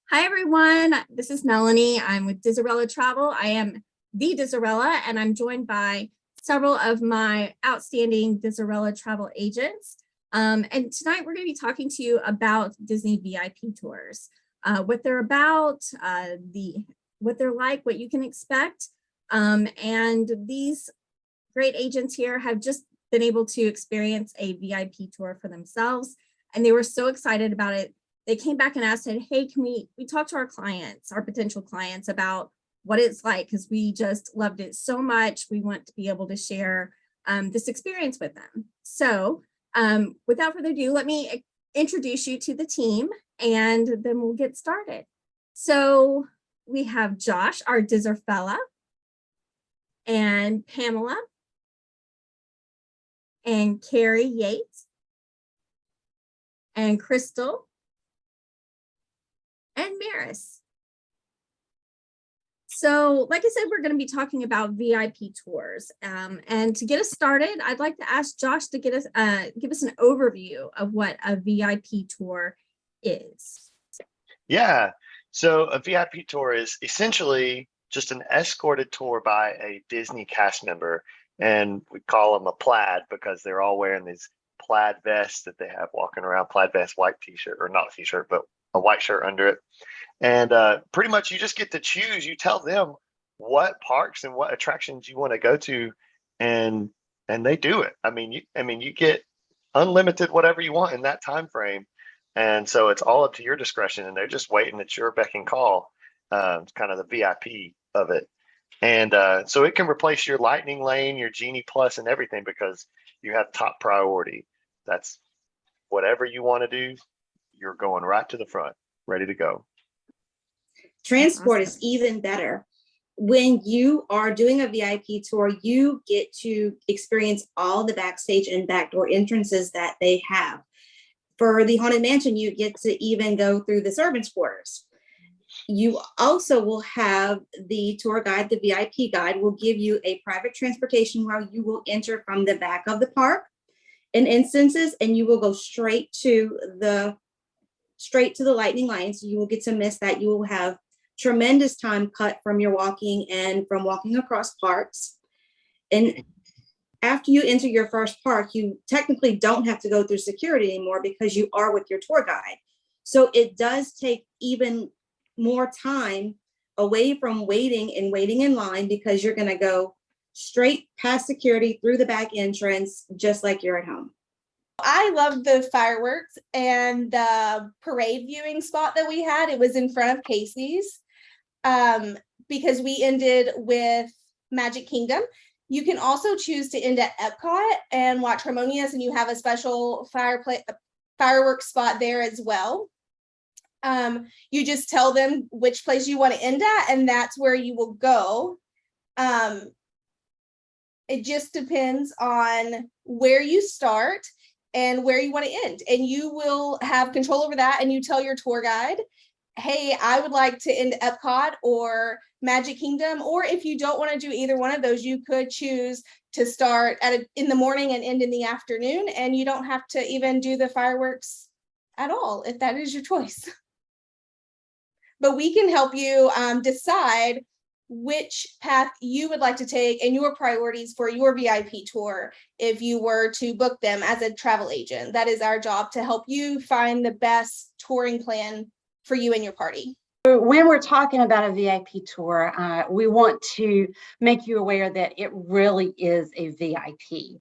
Hi, everyone. This is Melanie. I'm with Diserella Travel. I am the Diserella, and I'm joined by several of my outstanding Diserella travel agents. And tonight we're going to be talking to you about Disney VIP tours, what they're about, what they're like, what you can expect. And these great agents here have just been able to experience a VIP tour for themselves, and they were so excited about it. They came back and asked, said, hey, can we talk to our clients, our potential clients, about what it's like, because we just loved it so much. We want to be able to share this experience with them. So without further ado, let me introduce you to the team, and then we'll get started. So we have Josh, our Diserella, and Pamela, and Carrie Yates, and Crystal, and Maris. So like I said, we're going to be talking about VIP tours. And to get us started, I'd like to ask Josh to give us an overview of what a VIP tour is. Yeah, so a VIP tour is essentially just an escorted tour by a Disney cast member. And we call them a plaid because they're all wearing these plaid vests that they have walking around, plaid vest, white t-shirt, or not t-shirt, but a white shirt under it. And pretty much you just get to choose. You tell them what parks and what attractions you want to go to, and they do it. I mean, you get unlimited whatever you want in that time frame, and so it's all up to your discretion. And they're just waiting at your beck and call. It's kind of the VIP of it, and so it can replace your Lightning Lane, your Genie Plus, and everything because you have top priority. That's whatever you want to do. You're going right to the front, ready to go. Transport is even better. When you are doing a VIP tour, you get to experience all the backstage and backdoor entrances that they have. For the Haunted Mansion, you get to even go through the servants' quarters. You also will have the tour guide, the VIP guide will give you a private transportation where you will enter from the back of the park in instances, and you will go straight to the Lightning Lane. So you will get to miss that. You will have tremendous time cut from your walking and from walking across parks. And after you enter your first park, you technically don't have to go through security anymore because you are with your tour guide. So it does take even more time away from waiting in line, because you're going to go straight past security through the back entrance, just like you're at home. I loved the fireworks and the parade viewing spot that we had. It was in front of Casey's, because we ended with Magic Kingdom. You can also choose to end at Epcot and watch Harmonious, and you have a special fireworks spot there as well. You just tell them which place you want to end at, and that's where you will go. It just depends on where you start and where you want to end, and you will have control over that. And you tell your tour guide, hey, I would like to end Epcot or Magic Kingdom. Or if you don't want to do either one of those, you could choose to start in the morning and end in the afternoon, and you don't have to even do the fireworks at all if that is your choice. But we can help you decide which path you would like to take and your priorities for your VIP tour if you were to book them as a travel agent. That is our job, to help you find the best touring plan for you and your party. When we're talking about a VIP tour, we want to make you aware that it really is a VIP.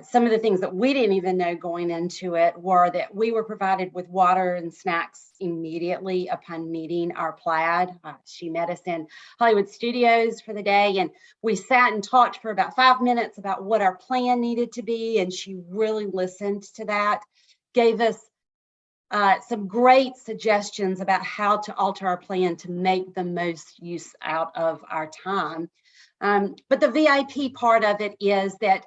Some of the things that we didn't even know going into it were that we were provided with water and snacks immediately upon meeting our plaid. She met us in Hollywood Studios for the day, and we sat and talked for about 5 minutes about what our plan needed to be, and she really listened to that, gave us some great suggestions about how to alter our plan to make the most use out of our time. But the VIP part of it is that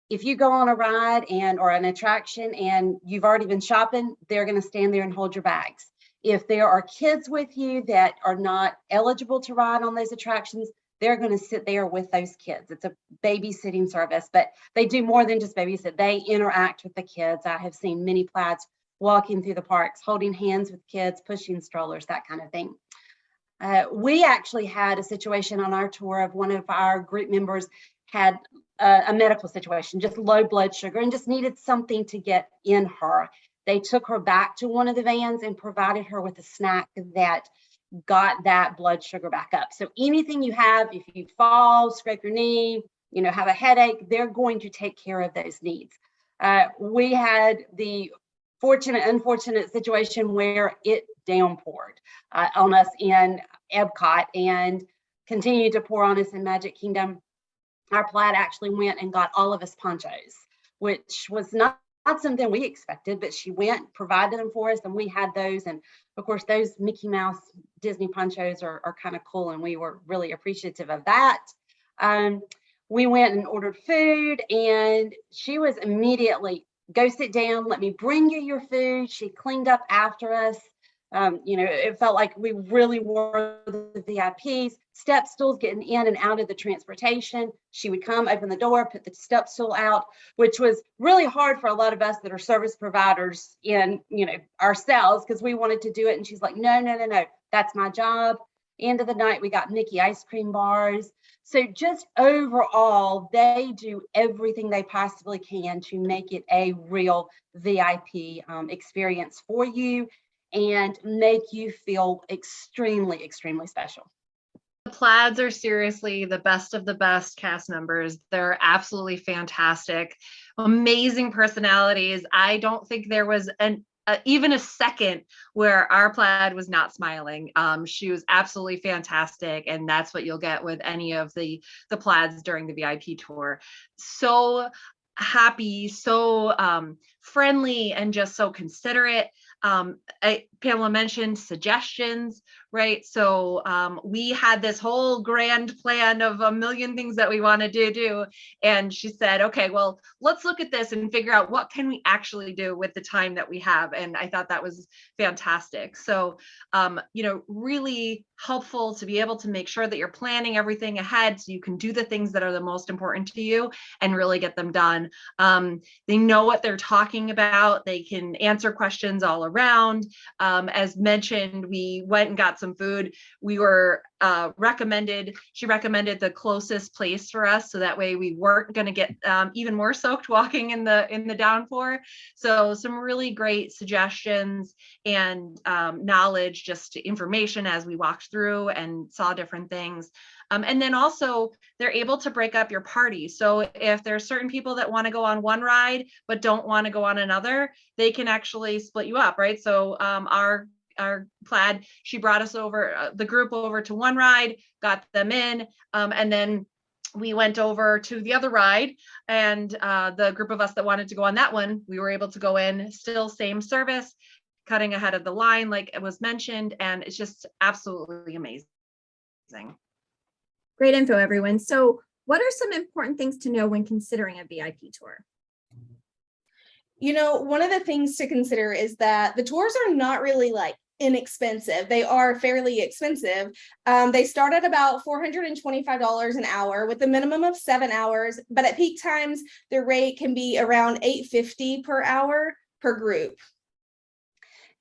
if you go on a ride or an attraction and you've already been shopping, they're going to stand there and hold your bags. If there are kids with you that are not eligible to ride on those attractions, they're going to sit there with those kids. It's a babysitting service, but they do more than just babysit. They interact with the kids. I have seen many plaids walking through the parks, holding hands with kids, pushing strollers, that kind of thing. We actually had a situation on our tour of one of our group members had a medical situation, just low blood sugar, and just needed something to get in her. They took her back to one of the vans and provided her with a snack that got that blood sugar back up. So anything you have, if you fall, scrape your knee, have a headache, they're going to take care of those needs. We had the unfortunate situation where it downpoured on us in Epcot and continued to pour on us in Magic Kingdom. Our Plaid actually went and got all of us ponchos, which was not something we expected, but she went, provided them for us, and we had those. And of course, those Mickey Mouse Disney ponchos are kind of cool, and we were really appreciative of that. We went and ordered food, and she was immediately, go sit down, let me bring you your food. She cleaned up after us. It felt like we really were the VIPs. Step stools getting in and out of the transportation. She would come, open the door, put the step stool out, which was really hard for a lot of us that are service providers in, ourselves, because we wanted to do it. And she's like, no, that's my job. End of the night, we got Mickey ice cream bars. So just overall, they do everything they possibly can to make it a real VIP experience for you and make you feel extremely, extremely special. The Plaids are seriously the best of the best cast members. They're absolutely fantastic, amazing personalities. I don't think there was even a second where our Plaid was not smiling. She was absolutely fantastic, and that's what you'll get with any of the Plaids during the VIP tour. So happy, so friendly, and just so considerate. Pamela mentioned suggestions, right? So we had this whole grand plan of a million things that we wanted to do. And she said, okay, well, let's look at this and figure out what can we actually do with the time that we have. And I thought that was fantastic. So, really helpful to be able to make sure that you're planning everything ahead so you can do the things that are the most important to you and really get them done. They know what they're talking about. They can answer questions all around. As mentioned, we went and got some food. We were she recommended the closest place for us, so that way we weren't going to get even more soaked walking in the downpour. So some really great suggestions and knowledge, just information as we walked through and saw different things. And then also they're able to break up your party. So if there's certain people that want to go on one ride but don't want to go on another, they can actually split you up, right? So our Plaid, she brought us over, the group over to one ride, got them in, and then we went over to the other ride, and the group of us that wanted to go on that one, we were able to go in, still same service, cutting ahead of the line like it was mentioned, and it's just absolutely amazing. Great info, everyone. So what are some important things to know when considering a VIP tour? One of the things to consider is that the tours are not really like inexpensive. They are fairly expensive. They start at about $425 an hour with a minimum of 7 hours, but at peak times, the rate can be around $850 per hour per group.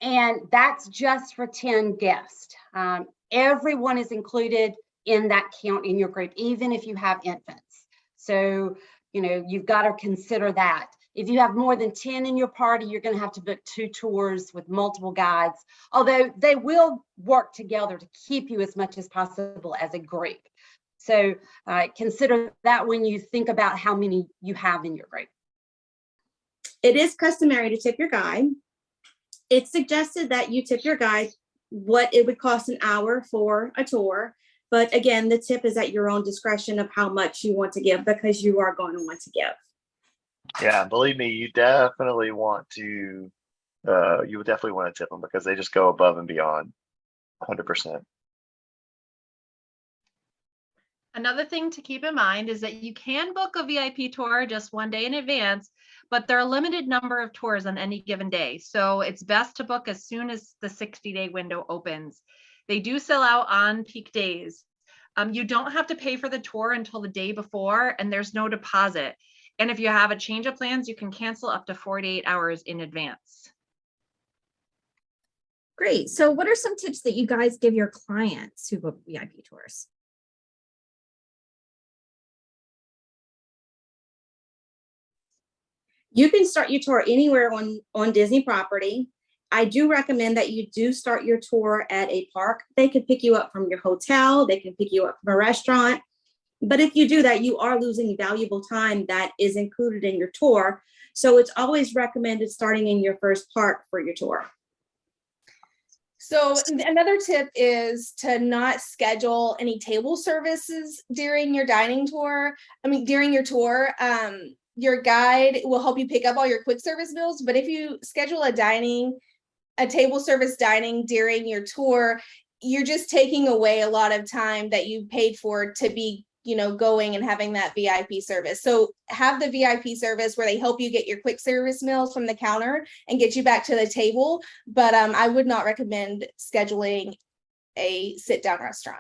And that's just for 10 guests. Everyone is included in that count in your group, even if you have infants. So, you've got to consider that. If you have more than 10 in your party, you're going to have to book 2 tours with multiple guides, although they will work together to keep you as much as possible as a group. So consider that when you think about how many you have in your group. It is customary to tip your guide. It's suggested that you tip your guide what it would cost an hour for a tour. But again, the tip is at your own discretion of how much you want to give, because you are going to want to give. Yeah, believe me, you definitely want to, you would definitely want to tip them, because they just go above and beyond 100%. Another thing to keep in mind is that you can book a VIP tour just one day in advance, but there are a limited number of tours on any given day. So it's best to book as soon as the 60-day window opens. They do sell out on peak days. You don't have to pay for the tour until the day before, and there's no deposit. And if you have a change of plans, you can cancel up to 48 hours in advance. Great. So what are some tips that you guys give your clients who book VIP tours? You can start your tour anywhere on Disney property. I do recommend that you do start your tour at a park. They can pick you up from your hotel. They can pick you up from a restaurant. But if you do that, you are losing valuable time that is included in your tour. So it's always recommended starting in your first park for your tour. So another tip is to not schedule any table services during your dining tour. During your tour, your guide will help you pick up all your quick service meals. But if you schedule a table service dining during your tour, you're just taking away a lot of time that you paid for to be, going and having that VIP service. So have the VIP service where they help you get your quick service meals from the counter and get you back to the table. But I would not recommend scheduling a sit-down restaurant.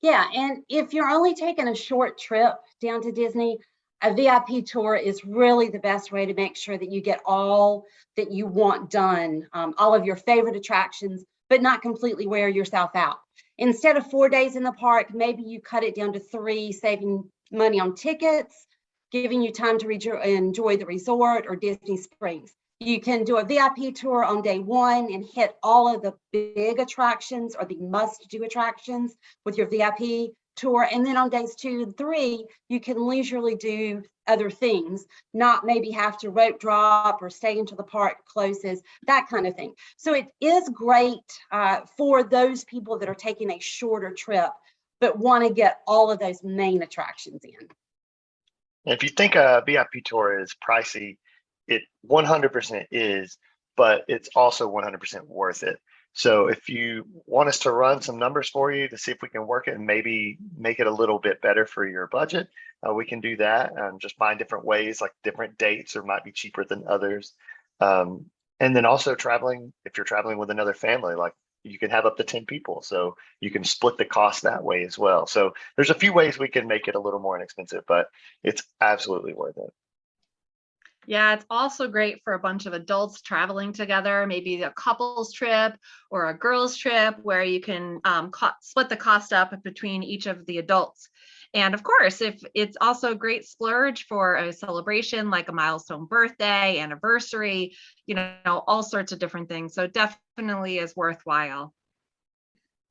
Yeah, and if you're only taking a short trip down to Disney, a VIP tour is really the best way to make sure that you get all that you want done, all of your favorite attractions, but not completely wear yourself out. Instead of 4 days in the park, maybe you cut it down to 3, saving money on tickets, giving you time to enjoy the resort or Disney Springs. You can do a VIP tour on day 1 and hit all of the big attractions or the must-do attractions with your VIP tour. And then on days 2 and 3, you can leisurely do other things, not maybe have to rope drop or stay until the park closes, that kind of thing. So it is great for those people that are taking a shorter trip, but want to get all of those main attractions in. If you think a VIP tour is pricey, it 100% is, but it's also 100% worth it. So if you want us to run some numbers for you to see if we can work it and maybe make it a little bit better for your budget, we can do that and just find different ways, like different dates or might be cheaper than others. And then also traveling, if you're traveling with another family, like you can have up to 10 people. So you can split the cost that way as well. So there's a few ways we can make it a little more inexpensive, but it's absolutely worth it. Yeah, it's also great for a bunch of adults traveling together, maybe a couples trip or a girls trip where you can split the cost up between each of the adults. And of course, if it's also a great splurge for a celebration like a milestone birthday, anniversary, all sorts of different things. So it definitely is worthwhile.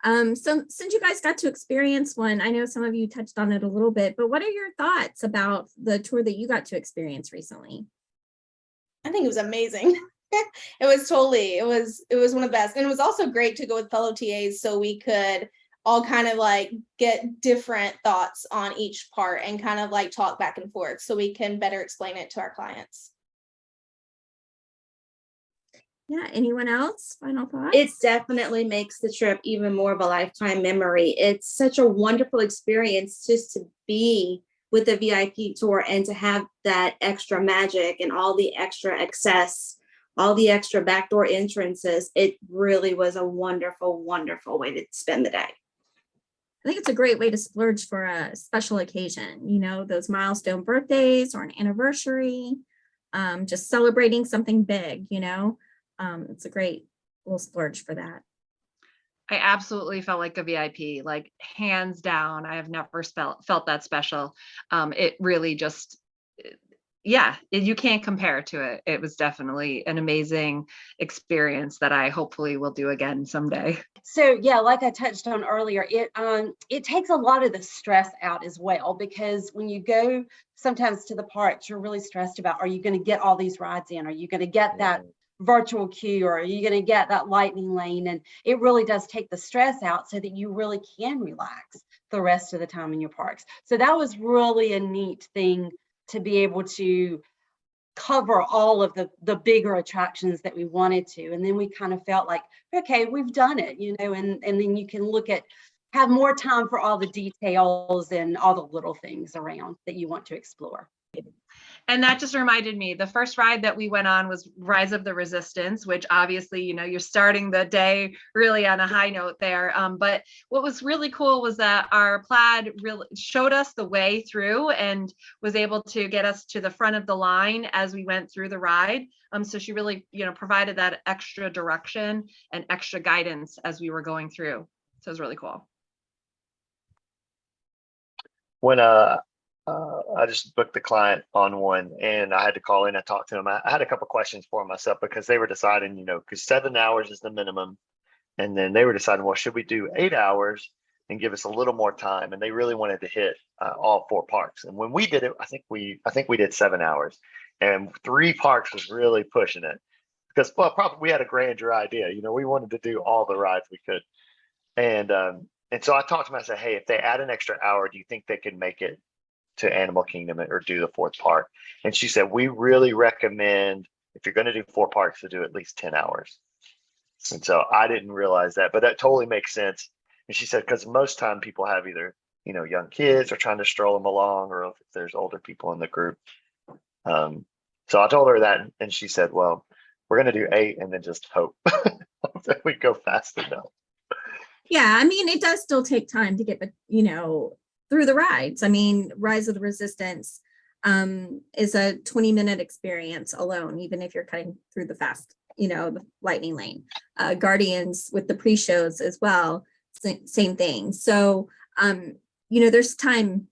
So since you guys got to experience one, I know some of you touched on it a little bit, but what are your thoughts about the tour that you got to experience recently? I think it was amazing. It was one of the best. And it was also great to go with fellow TAs so we could all kind of like get different thoughts on each part and kind of like talk back and forth so we can better explain it to our clients. Yeah, anyone else? Final thoughts? It definitely makes the trip even more of a lifetime memory. It's such a wonderful experience just to be with the VIP tour and to have that extra magic and all the extra access, all the extra backdoor entrances. It really was a wonderful, wonderful way to spend the day. I think it's a great way to splurge for a special occasion, those milestone birthdays or an anniversary, just celebrating something big, it's a great little splurge for that. I absolutely felt like a VIP, like hands down. I have never felt that special. It really just, you can't compare to it. It was definitely an amazing experience that I hopefully will do again someday. So yeah, like I touched on earlier, it takes a lot of the stress out as well, because when you go sometimes to the parks, you're really stressed about, are you going to get all these rides in? Are you going to get that virtual queue, or are you going to get that lightning lane? And it really does take the stress out so that you really can relax the rest of the time in your parks. So that was really a neat thing to be able to cover all of the bigger attractions that we wanted to. And then we kind of felt like, okay, we've done it, and then you can have more time for all the details and all the little things around that you want to explore. And that just reminded me, the first ride that we went on was Rise of the Resistance, which obviously, you know, you're starting the day really on a high note there. But what was really cool was that our plaid really showed us the way through and was able to get us to the front of the line as we went through the ride. So she really, you know, provided that extra direction and extra guidance as we were going through. So it was really cool. When I just booked the client on one and I had to call in, I talked to him. I had a couple questions for myself because they were deciding, you know, because 7 hours is the minimum. And then they were deciding, well, should we do 8 hours and give us a little more time? And they really wanted to hit all 4 parks. And when we did it, I think we did 7 hours, and 3 parks was really pushing it because, well, probably we had a grandeur idea. You know, we wanted to do all the rides we could. And so I talked to them. I said, hey, if they add an extra hour, do you think they could make it to Animal Kingdom or do the 4th park? And she said, we really recommend, if you're going to do 4 parks, to do at least 10 hours. And so I didn't realize that, but that totally makes sense. And she said, because most time people have either, you know, young kids or trying to stroll them along, or if there's older people in the group. So I told her that, and she said, well, we're going to do 8 and then just hope that we go fast enough. Yeah, I mean, it does still take time to get, you know, through the rides. I mean, Rise of the Resistance is a 20-minute experience alone, even if you're cutting through the fast, you know, the lightning lane. Guardians with the pre-shows as well, same thing. So, you know, there's time.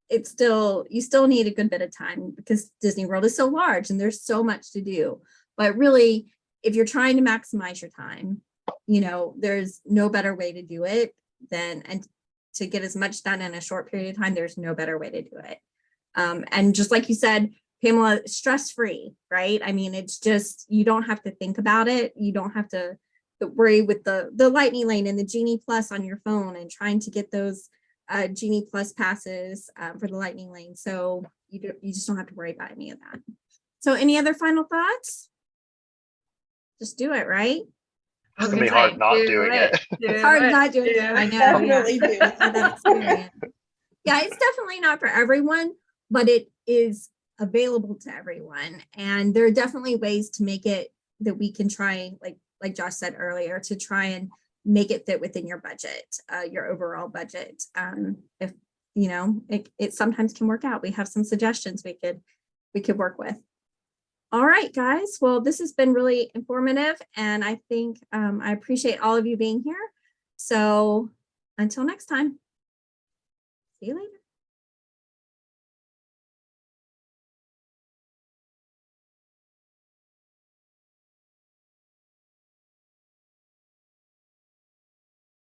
It's still, you still need a good bit of time because Disney World is so large and there's so much to do. But really, if you're trying to maximize your time, you know, there's no better way to do it than, and to get as much done in a short period of time, there's no better way to do it. And just like you said, Pamela, stress-free, right? I mean, it's just, you don't have to think about it. You don't have to worry with the lightning lane and the Genie Plus on your phone and trying to get those Genie Plus passes for the lightning lane. So you just don't have to worry about any of that. So any other final thoughts? Just do it, right? It's gonna be hard not doing it. It's hard not doing it. I know. Definitely do. That experience. Yeah, it's definitely not for everyone, but it is available to everyone. And there are definitely ways to make it that we can try, like Josh said earlier, to try and make it fit within your budget, your overall budget. If you know, it sometimes can work out. We have some suggestions we could work with. All right, guys. Well, this has been really informative, and I think I appreciate all of you being here. So until next time, see you later.